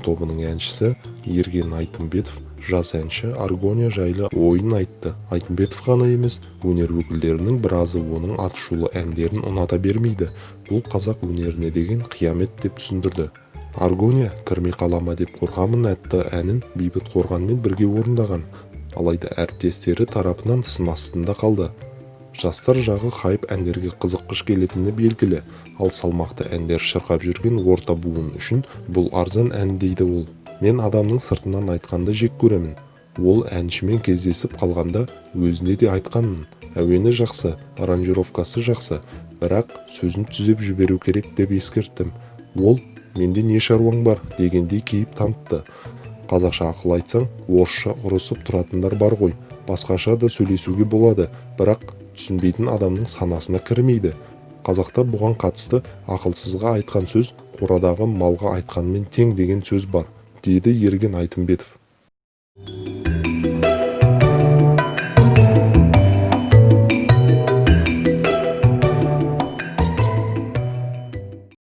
тобының әншісі Ерген Айтымбетов жас әнші Аргония жайлы ойын айтты. Айтымбетов ғана емес, өнер өкілдерінің біразы оның атышулы әндерін ұната бермейді. Бұл қазақ өнеріне деген қиямет деп түсіндірді. Аргония «Кірмей қалама деп қорқамын» атты әнін Бейбіт Қорғанмен бірге орындаған. Алайда әріптестері тарапынан сын астында қалды. Жастар жағы хайп әндерге қызыққыш келетіні белгілі, ал салмақты әндер шырқап жүрген орта буын үшін бұл арзан ән дейді ол. Мен адамның сыртынан айтқанды жек көремін. Ол әншімен кездесіп қалғанда өзіне де айтқанмын. Әуені жақсы, аранжировкасы жақсы, бірақ сөзін түзеп жіберу керек деп ескерттім. Ол «менде не шаруаң бар» дегендей кейіп танытты. Қазақша ақыл айтсаң, орысша ұрысып тұратындар бар ғой. Басқаша да сөйлесуге болады, бірақ түсінбейтін адамның санасына кірмейді. Қазақта бұған қатысты ақылсызға айтқан сөз қорадағы малға айтқанмен тең деген сөз бар, деді Ерген Айтымбетов.